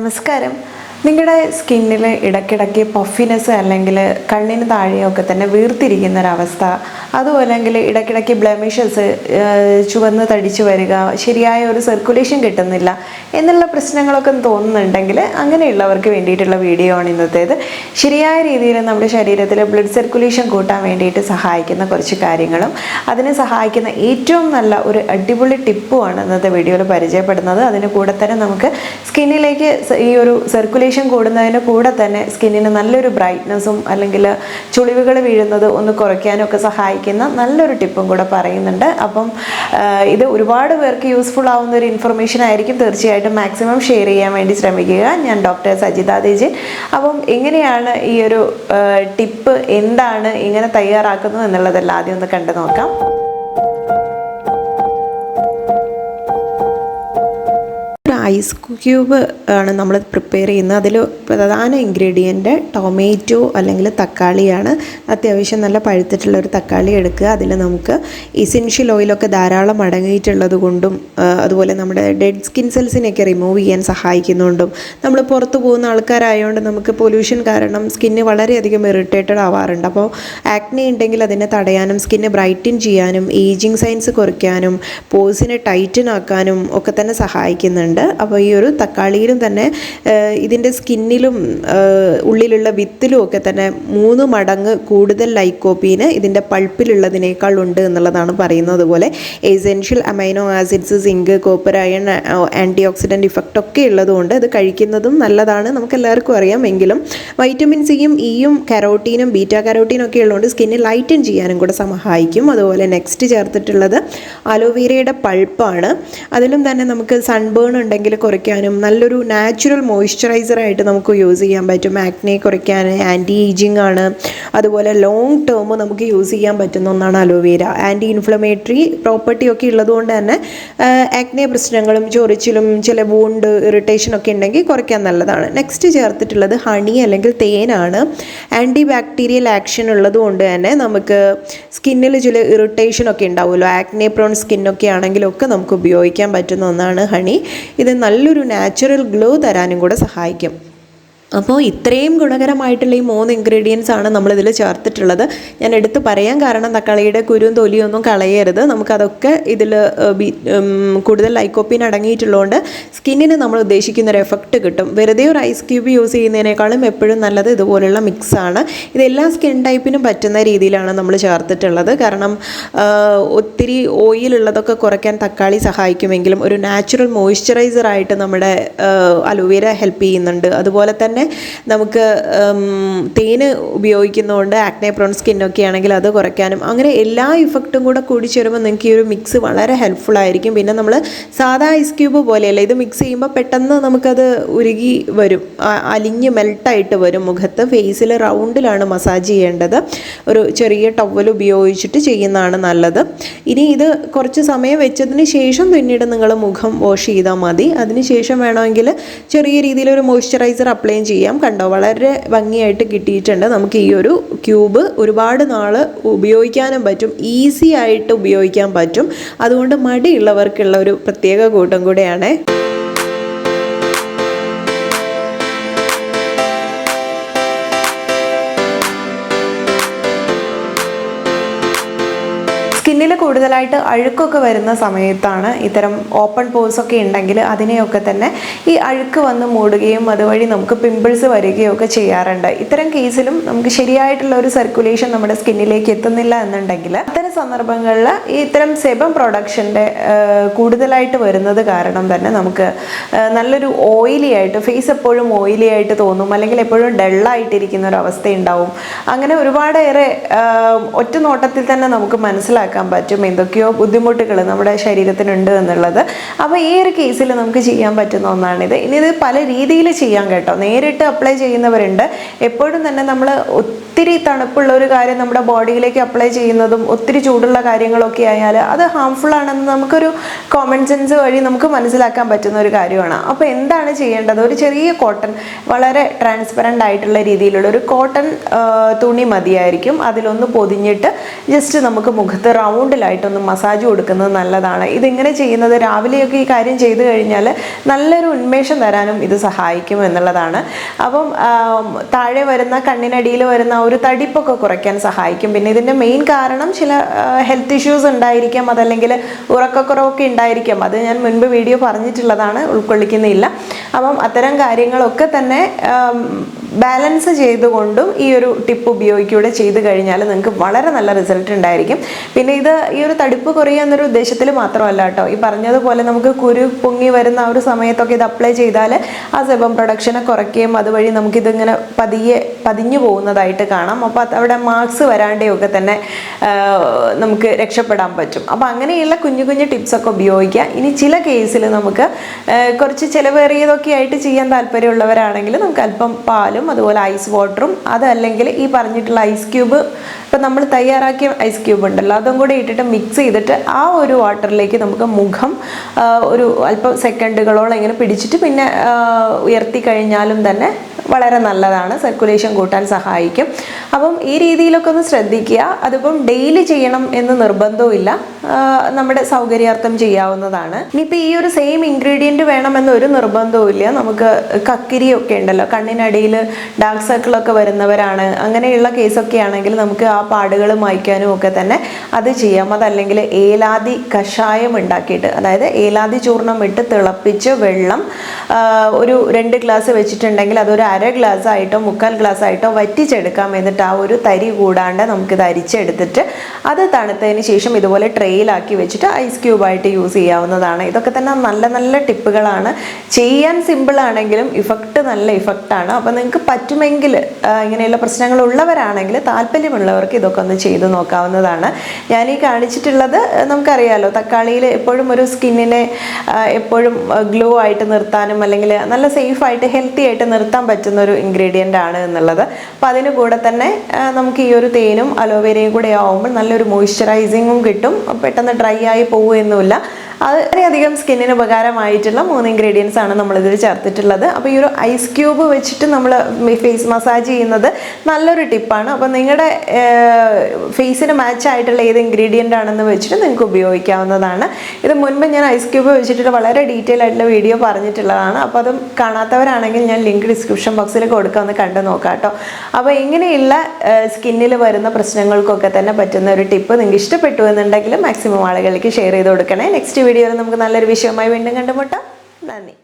നമസ്കാരം. നിങ്ങളുടെ സ്കിന്നിൽ ഇടയ്ക്കിടയ്ക്ക് പഫിനെസ് അല്ലെങ്കിൽ കണ്ണിന് താഴെയൊക്കെ തന്നെ വീർത്തിരിക്കുന്നൊരവസ്ഥ, അതുപോലെ അല്ലെങ്കിൽ ഇടയ്ക്കിടയ്ക്ക് ബ്ലെമിഷസ്, ചുവന്ന് തടിച്ചു വരിക, ശരിയായ ഒരു സർക്കുലേഷൻ കിട്ടുന്നില്ല എന്നുള്ള പ്രശ്നങ്ങളൊക്കെ തോന്നുന്നുണ്ടെങ്കിൽ അങ്ങനെയുള്ളവർക്ക് വേണ്ടിയിട്ടുള്ള വീഡിയോ ആണ് ഇന്നത്തേത്. ശരിയായ രീതിയിൽ നമ്മുടെ ശരീരത്തിൽ ബ്ലഡ് സർക്കുലേഷൻ കൂട്ടാൻ വേണ്ടിയിട്ട് സഹായിക്കുന്ന കുറച്ച് കാര്യങ്ങളും അതിനെ സഹായിക്കുന്ന ഏറ്റവും നല്ല ഒരു അടിപൊളി ടിപ്പുമാണ് ഇന്നത്തെ വീഡിയോയിൽ പരിചയപ്പെടുന്നത്. അതിന് കൂടെ തന്നെ നമുക്ക് സ്കിന്നിലേക്ക് ഈ ഒരു സർക്കുലേഷൻ കൂടുന്നതിന് കൂടെ തന്നെ സ്കിന്നിന് നല്ലൊരു ബ്രൈറ്റ്നസ്സും അല്ലെങ്കിൽ ചുളിവുകൾ വീഴുന്നത് ഒന്ന് കുറയ്ക്കാനും ഒക്കെ സഹായിക്കുന്ന നല്ലൊരു ടിപ്പും കൂടെ പറയുന്നുണ്ട്. അപ്പം ഇത് ഒരുപാട് പേർക്ക് യൂസ്ഫുൾ ആവുന്ന ഒരു ഇൻഫർമേഷൻ ആയിരിക്കും. തീർച്ചയായിട്ടും മാക്സിമം ഷെയർ ചെയ്യാൻ വേണ്ടി ശ്രമിക്കുക. ഞാൻ ഡോക്ടർ സജിത തേജൻ. അപ്പം എങ്ങനെയാണ് ഈ ഒരു ടിപ്പ്, എന്താണ് ഇങ്ങനെ തയ്യാറാക്കുന്നത് എന്നുള്ളതെല്ലാം ആദ്യം ഒന്ന് കണ്ടു നോക്കാം. ഐസ് ക്യൂബ് ആണ് നമ്മൾ പ്രിപ്പയർ ചെയ്യുന്നത്. അതിൽ പ്രധാന ഇൻഗ്രീഡിയൻറ്റ് ടൊമാറ്റോ അല്ലെങ്കിൽ തക്കാളിയാണ്. അത്യാവശ്യം നല്ല പഴുത്തിട്ടുള്ള ഒരു തക്കാളി എടുക്കുക. അതിൽ നമുക്ക് എസൻഷ്യൽ ഓയിലൊക്കെ ധാരാളം അടങ്ങിയിട്ടുള്ളത് കൊണ്ടും അതുപോലെ നമ്മുടെ ഡെഡ് സ്കിൻ സെൽസിനെയൊക്കെ റിമൂവ് ചെയ്യാൻ സഹായിക്കുന്നുണ്ടും, നമ്മൾ പുറത്ത് പോകുന്ന ആൾക്കാരായതുകൊണ്ട് നമുക്ക് പൊല്യൂഷൻ കാരണം സ്കിന്ന് വളരെയധികം ഇറിറ്റേറ്റഡ് ആവാറുണ്ട്. അപ്പോൾ ആക്നെ ഉണ്ടെങ്കിൽ അതിനെ തടയാനും സ്കിന്ന് ബ്രൈറ്റൻ ചെയ്യാനും ഏജിങ് സൈൻസ് കുറയ്ക്കാനും പോസിനെ ടൈറ്റൻ ആക്കാനും ഒക്കെ തന്നെ സഹായിക്കുന്നുണ്ട്. അപ്പോൾ ഈ ഒരു തക്കാളിയിലും തന്നെ ഇതിൻ്റെ സ്കിന്നിലും ഉള്ളിലുള്ള വിത്തിലും ഒക്കെ തന്നെ 3 മടങ്ങ് കൂടുതൽ ലൈക്കോപ്പീന് ഇതിൻ്റെ പൾപ്പിലുള്ളതിനേക്കാൾ ഉണ്ട് എന്നുള്ളതാണ് പറയുന്നത്. അതുപോലെ essential amino acids, zinc, copper, iron, antioxidant effect ഒക്കെ ഉള്ളതുകൊണ്ട് ഇത് കഴിക്കുന്നതും നല്ലതാണ്, നമുക്കെല്ലാവർക്കും അറിയാം. എങ്കിലും വൈറ്റമിൻ സിയും ഇയും കരോട്ടീനും ബീറ്റാ കരോട്ടീനും ഒക്കെ ഉള്ളതുകൊണ്ട് സ്കിന്നിൽ ലൈറ്റൻ ചെയ്യാനും കൂടെ സഹായിക്കും. അതുപോലെ നെക്സ്റ്റ് ചേർത്തിട്ടുള്ളത് അലോവേരയുടെ പൾപ്പാണ്. അതിലും തന്നെ നമുക്ക് സൺബേൺ ഉണ്ടെങ്കിൽ കുറയ്ക്കാനും നല്ലൊരു നാച്ചുറൽ മോയ്സ്ചറൈസറായിട്ട് നമുക്ക് യൂസ് ചെയ്യാൻ പറ്റും. ആക്നെ കുറയ്ക്കാൻ ആൻറ്റി ഏജിങ് ആണ്. അതുപോലെ ലോങ് ടേം നമുക്ക് യൂസ് ചെയ്യാൻ പറ്റുന്ന ഒന്നാണ് അലോവേര. ആൻറ്റി ഇൻഫ്ലമേറ്ററി പ്രോപ്പർട്ടി ഒക്കെ ഉള്ളതുകൊണ്ട് തന്നെ ആക്നെ പ്രശ്നങ്ങളും ചൊറിച്ചിലും ചില വൂണ്ട് ഇറിറ്റേഷനൊക്കെ ഉണ്ടെങ്കിൽ കുറയ്ക്കാൻ നല്ലതാണ്. നെക്സ്റ്റ് ചേർത്തിട്ടുള്ളത് ഹണി അല്ലെങ്കിൽ തേനാണ്. ആൻറ്റി ബാക്ടീരിയൽ ആക്ഷൻ ഉള്ളതുകൊണ്ട് തന്നെ നമുക്ക് സ്കിന്നിൽ ചില ഇറിറ്റേഷനൊക്കെ ഉണ്ടാവുമല്ലോ, ആക്നെ പ്രോൺ സ്കിന്നൊക്കെ ആണെങ്കിലൊക്കെ നമുക്ക് ഉപയോഗിക്കാൻ പറ്റുന്ന ഒന്നാണ് ഹണി. ഇത് നല്ലൊരു നാച്ചുറൽ ഗ്ലോ തരാനും കൂടെ സഹായിക്കും. അപ്പോൾ ഇത്രയും ഗുണകരമായിട്ടുള്ള ഈ 3 ഇൻഗ്രീഡിയൻസ് ആണ് നമ്മളിതിൽ ചേർത്തിട്ടുള്ളത്. ഞാൻ എടുത്ത് പറയാൻ കാരണം തക്കാളിയുടെ കുരുവും തൊലിയും ഒന്നും കളയരുത്. നമുക്കതൊക്കെ ഇതിൽ കൂടുതൽ ലൈക്കോപ്പീൻ അടങ്ങിയിട്ടുള്ളതുകൊണ്ട് സ്കിന്നിന് നമ്മൾ ഉദ്ദേശിക്കുന്നൊരു എഫക്റ്റ് കിട്ടും. വെറുതെ ഒരു ഐസ് ക്യൂബ് യൂസ് ചെയ്യുന്നതിനേക്കാളും എപ്പോഴും നല്ലത് ഇതുപോലുള്ള മിക്സാണ്. ഇതെല്ലാ സ്കിൻ ടൈപ്പിനും പറ്റുന്ന രീതിയിലാണ് നമ്മൾ ചേർത്തിട്ടുള്ളത്. കാരണം ഒത്തിരി ഓയിലുള്ളതൊക്കെ കുറയ്ക്കാൻ തക്കാളി സഹായിക്കുമെങ്കിലും ഒരു നാച്ചുറൽ മോയ്സ്ചറൈസറായിട്ട് നമ്മുടെ അലോവേര ഹെൽപ്പ് ചെയ്യുന്നുണ്ട്. അതുപോലെ തന്നെ നമുക്ക് തേന് ഉപയോഗിക്കുന്നതുകൊണ്ട് ആക്നെ പ്രോൺ സ്കിന്നൊക്കെ ആണെങ്കിൽ അത് കുറയ്ക്കാനും, അങ്ങനെ എല്ലാ ഇഫക്റ്റും കൂടെ കൂടിച്ചേരുമ്പോൾ നിങ്ങൾക്ക് ഈ ഒരു മിക്സ് വളരെ ഹെൽപ്ഫുൾ ആയിരിക്കും. പിന്നെ നമ്മൾ സാധാ ഐസ് ക്യൂബ് പോലെയല്ല, ഇത് മിക്സ് ചെയ്യുമ്പോൾ പെട്ടെന്ന് നമുക്കത് ഉരുകി വരും, അലിഞ്ഞ് മെൽട്ടായിട്ട് വരും. മുഖത്ത് ഫേസിൽ റൗണ്ടിലാണ് മസാജ് ചെയ്യേണ്ടത്. ഒരു ചെറിയ ടവൽ ഉപയോഗിച്ചിട്ട് ചെയ്യുന്നതാണ് നല്ലത്. ഇനി ഇത് കുറച്ച് സമയം വെച്ചതിന് ശേഷം പിന്നീട് നിങ്ങൾ മുഖം വാഷ് ചെയ്താൽ മതി. അതിനുശേഷം വേണമെങ്കിൽ ചെറിയ രീതിയിലൊരു മോയ്സ്ചറൈസർ അപ്ലൈ ചെയ്യാം. കണ്ടോ, വളരെ ഭംഗിയായിട്ട് കിട്ടിയിട്ടുണ്ട്. നമുക്ക് ഈ ഒരു ക്യൂബ് ഒരുപാട് നാൾ ഉപയോഗിക്കാനും പറ്റും, ഈസി ആയിട്ട് ഉപയോഗിക്കാൻ പറ്റും. അതുകൊണ്ട് മടിയുള്ളവർക്കുള്ള ഒരു പ്രത്യേക കൂട്ടം കൂടെയാണ്. സ്കിന്നിൽ കൂടുതലായിട്ട് അഴുക്കൊക്കെ വരുന്ന സമയത്താണ് ഇത്തരം ഓപ്പൺ പോഴ്സൊക്കെ ഉണ്ടെങ്കിൽ അതിനെയൊക്കെ തന്നെ ഈ അഴുക്ക് വന്ന് മൂടുകയും അതുവഴി നമുക്ക് പിമ്പിൾസ് വരികയും ഒക്കെ ചെയ്യാറുണ്ട്. ഇത്തരം കേസിലും നമുക്ക് ശരിയായിട്ടുള്ള ഒരു സർക്കുലേഷൻ നമ്മുടെ സ്കിന്നിലേക്ക് എത്തുന്നില്ല എന്നുണ്ടെങ്കിൽ അത്തരം സന്ദർഭങ്ങളിൽ ഈ ഇത്തരം സെബം പ്രൊഡക്ഷൻ്റെ കൂടുതലായിട്ട് വരുന്നത് കാരണം തന്നെ നമുക്ക് നല്ലൊരു ഓയിലി ആയിട്ട്, ഫേസ് എപ്പോഴും ഓയിലി ആയിട്ട് തോന്നും, അല്ലെങ്കിൽ എപ്പോഴും ഡള്ളായിട്ടിരിക്കുന്ന ഒരു അവസ്ഥ ഉണ്ടാവും. അങ്ങനെ ഒരുപാടേറെ ഒറ്റ നോട്ടത്തിൽ തന്നെ നമുക്ക് മനസ്സിലാക്കാൻ പറ്റും എന്തൊക്കെയോ ബുദ്ധിമുട്ടുകൾ നമ്മുടെ ശരീരത്തിനുണ്ട് എന്നുള്ളത്. അപ്പോൾ ഈ ഒരു കേസിൽ നമുക്ക് ചെയ്യാൻ പറ്റുന്ന ഒന്നാണിത്. ഇനി ഇത് പല രീതിയിൽ ചെയ്യാൻ കേട്ടോ. നേരിട്ട് അപ്ലൈ ചെയ്യുന്നവരുണ്ട്. എപ്പോഴും തന്നെ നമ്മൾ ഒത്തിരി തണുപ്പുള്ള ഒരു കാര്യം നമ്മുടെ ബോഡിയിലേക്ക് അപ്ലൈ ചെയ്യുന്നതും ഒത്തിരി ചൂടുള്ള കാര്യങ്ങളൊക്കെ ആയാൽ അത് ഹാംഫുൾ ആണെന്ന് നമുക്കൊരു കോമൺ സെൻസ് വഴി നമുക്ക് മനസ്സിലാക്കാൻ പറ്റുന്ന ഒരു കാര്യമാണ്. അപ്പോൾ എന്താണ് ചെയ്യേണ്ടത്? ഒരു ചെറിയ കോട്ടൺ, വളരെ ട്രാൻസ്പെറൻ്റ് ആയിട്ടുള്ള രീതിയിലുള്ള ഒരു കോട്ടൺ തുണി മതിയായിരിക്കും. അതിലൊന്ന് പൊതിഞ്ഞിട്ട് ജസ്റ്റ് നമുക്ക് മുഖത്ത് റൗണ്ടിലായിട്ടൊന്ന് മസാജ് കൊടുക്കുന്നത് നല്ലതാണ്. ഇതിങ്ങനെ ചെയ്യുന്നത് രാവിലെയൊക്കെ ഈ കാര്യം ചെയ്തു കഴിഞ്ഞാൽ നല്ലൊരു ഉന്മേഷം തരാനും ഇത് സഹായിക്കും എന്നുള്ളതാണ്. അപ്പം താഴെ വരുന്ന കണ്ണിനടിയിൽ വരുന്ന ഒരു തടിപ്പൊക്കെ കുറയ്ക്കാൻ സഹായിക്കും. പിന്നെ ഇതിൻ്റെ മെയിൻ കാരണം ചില ഹെൽത്ത് ഇഷ്യൂസ് ഉണ്ടായിരിക്കാം, അതല്ലെങ്കിൽ ഉറക്കക്കുറവൊക്കെ ഉണ്ടായിരിക്കാം. അത് ഞാൻ മുൻപ് വീഡിയോ പറഞ്ഞിട്ടുള്ളതാണ്, ഉൾക്കൊള്ളിക്കുന്നില്ല. അപ്പം അത്തരം കാര്യങ്ങളൊക്കെ തന്നെ ബാലൻസ് ചെയ്തുകൊണ്ടും ഈ ഒരു ടിപ്പ് ഉപയോഗിക്കുകയൂടെ ചെയ്ത് കഴിഞ്ഞാൽ നിങ്ങൾക്ക് വളരെ നല്ല റിസൾട്ട് ഉണ്ടായിരിക്കും. പിന്നെ ഇത് ഈ ഒരു തടിപ്പ് കുറയുക എന്നൊരു ഉദ്ദേശത്തിൽ മാത്രമല്ല കേട്ടോ. ഈ പറഞ്ഞതുപോലെ നമുക്ക് കുരു പൊങ്ങി വരുന്ന ആ ഒരു സമയത്തൊക്കെ ഇത് അപ്ലൈ ചെയ്താൽ ആ സെബം പ്രൊഡക്ഷനെ കുറയ്ക്കുകയും അതുവഴി നമുക്കിതിങ്ങനെ പതിഞ്ഞു പോകുന്നതായിട്ട് കാണാം. അപ്പോൾ അവിടെ മാർക്സ് വരാണ്ടെയൊക്കെ തന്നെ നമുക്ക് രക്ഷപ്പെടാൻ പറ്റും. അപ്പോൾ അങ്ങനെയുള്ള കുഞ്ഞു കുഞ്ഞു ടിപ്സൊക്കെ ഉപയോഗിക്കുക. ഇനി ചില കേസിൽ നമുക്ക് കുറച്ച് ചിലവേറിയതൊക്കെ ആയിട്ട് ചെയ്യാൻ താല്പര്യമുള്ളവരാണെങ്കിൽ നമുക്ക് അല്പം പാലും അതുപോലെ ഐസ് വാട്ടറും, അതല്ലെങ്കിൽ ഈ പറഞ്ഞിട്ടുള്ള ഐസ് ക്യൂബ്, ഇപ്പം നമ്മൾ തയ്യാറാക്കിയ ഐസ് ക്യൂബ് ഉണ്ടല്ലോ, അതും കൂടി ഇട്ടിട്ട് മിക്സ് ചെയ്തിട്ട് ആ ഒരു വാട്ടറിലേക്ക് നമുക്ക് മുഖം ഒരു അല്പം സെക്കൻഡുകളോളം ഇങ്ങനെ പിടിച്ചിട്ട് പിന്നെ ഉയർത്തി കഴിഞ്ഞാലും തന്നെ വളരെ നല്ലതാണ്, സർക്കുലേഷൻ കൂട്ടാൻ സഹായിക്കും. അപ്പം ഈ രീതിയിലൊക്കെ ഒന്ന് ശ്രദ്ധിക്കുക. അതിപ്പം ഡെയിലി ചെയ്യണം എന്ന് നിർബന്ധവുമില്ല, നമ്മുടെ സൗകര്യാർത്ഥം ചെയ്യാവുന്നതാണ്. ഇനിയിപ്പോൾ ഈ ഒരു സെയിം ഇൻഗ്രീഡിയൻറ്റ് വേണമെന്ന് ഒരു നിർബന്ധവുമില്ല. നമുക്ക് കക്കിരിയൊക്കെ ഉണ്ടല്ലോ, കണ്ണിനടിയിൽ ഡാർക്ക് സർക്കിളൊക്കെ വരുന്നവരാണ്, അങ്ങനെയുള്ള കേസൊക്കെ ആണെങ്കിൽ നമുക്ക് ആ പാടുകൾ മായ്ക്കാനും ഒക്കെ തന്നെ അത് ചെയ്യാം. അതല്ലെങ്കിൽ ഏലാദി കഷായം ഉണ്ടാക്കിയിട്ട്, അതായത് ഏലാദി ചൂർണം ഇട്ട് തിളപ്പിച്ച് വെള്ളം ഒരു 2 ഗ്ലാസ് വെച്ചിട്ടുണ്ടെങ്കിൽ അതൊരു 1/2 ഗ്ലാസ് ആയിട്ടോ 3/4 ഗ്ലാസ് ആയിട്ടോ വറ്റിച്ചെടുക്കാം. എന്നിട്ട് ആ ഒരു തരി കൂടാണ്ട് നമുക്കിത് അരിച്ചെടുത്തിട്ട് അത് തണുത്തതിന് ശേഷം ഇതുപോലെ ട്രെയിലാക്കി വെച്ചിട്ട് ഐസ് ക്യൂബായിട്ട് യൂസ് ചെയ്യാവുന്നതാണ്. ഇതൊക്കെ തന്നെ നല്ല നല്ല ടിപ്പുകളാണ്. ചെയ്യാൻ സിമ്പിളാണെങ്കിലും നല്ല ഇഫക്റ്റാണ്. അപ്പോൾ നിങ്ങൾക്ക് പറ്റുമെങ്കിൽ ഇങ്ങനെയുള്ള പ്രശ്നങ്ങളുള്ളവരാണെങ്കിൽ, താല്പര്യമുള്ളവർക്ക് ഇതൊക്കെ ഒന്ന് ചെയ്ത് നോക്കാവുന്നതാണ്. ഞാൻ ഈ കാണിച്ചിട്ടുള്ളത് നമുക്കറിയാമല്ലോ, തക്കാളിയിൽ എപ്പോഴും ഒരു സ്കിന്നിനെ എപ്പോഴും ഗ്ലോ ആയിട്ട് നിർത്താനും അല്ലെങ്കിൽ നല്ല സേഫായിട്ട് ഹെൽത്തി ആയിട്ട് നിർത്താൻ പറ്റുന്ന ഒരു ഇൻഗ്രീഡിയൻ്റ് ആണ് എന്നുള്ളത്. അപ്പോൾ അതിന് കൂടെ തന്നെ നമുക്ക് ഈ ഒരു തേനും അലോവേരയും കൂടെ ആവുമ്പോൾ നല്ലൊരു മോയ്സ്ചറൈസിങ്ങും കിട്ടും. പെട്ടെന്ന് ഡ്രൈ ആയി പോവുകയൊന്നുമില്ല. വളരെയധികം സ്കിന്നിന് ഉപകാരമായിട്ടുള്ള 3 ഇൻഗ്രീഡിയൻസ് ആണ് നമ്മളിതിൽ ചേർത്തിട്ടുള്ളത്. അപ്പോൾ ഈ ഒരു ഐസ് ക്യൂബ് വെച്ചിട്ട് നമ്മൾ ഫേസ് മസാജ് ചെയ്യുന്നത് നല്ലൊരു ടിപ്പാണ്. അപ്പോൾ നിങ്ങളുടെ ഫേസിന് മാച്ച് ആയിട്ടുള്ള ഏത് ഇൻഗ്രീഡിയൻ്റ് ആണെന്ന് വെച്ചിട്ട് നിങ്ങൾക്ക് ഉപയോഗിക്കാവുന്നതാണ്. ഇത് മുൻപ് ഞാൻ ഐസ് ക്യൂബ് വെച്ചിട്ട് വളരെ ഡീറ്റെയിൽ ആയിട്ടുള്ള വീഡിയോ പറഞ്ഞിട്ടുള്ളതാണ്. അപ്പോൾ അതും കാണാത്തവരാണെങ്കിൽ ഞാൻ ലിങ്ക് ഡിസ്ക്രിപ്ഷൻ ബോക്സിൽ കൊടുക്കാം, ഒന്ന് കണ്ടു നോക്കാം കേട്ടോ. അപ്പോൾ ഇങ്ങനെയുള്ള സ്കിന്നിൽ വരുന്ന പ്രശ്നങ്ങൾക്കൊക്കെ തന്നെ പറ്റുന്ന ഒരു ടിപ്പ് നിങ്ങൾക്ക് ഇഷ്ടപ്പെട്ടു എന്നുണ്ടെങ്കിൽ മാക്സിമം ആളുകളിലേക്ക് ഷെയർ ചെയ്ത് കൊടുക്കണേ. നെക്സ്റ്റ് വീഡിയോയിൽ നമുക്ക് നല്ലൊരു വിഷയവുമായി വീണ്ടും കണ്ടുമുട്ടാം. നന്ദി.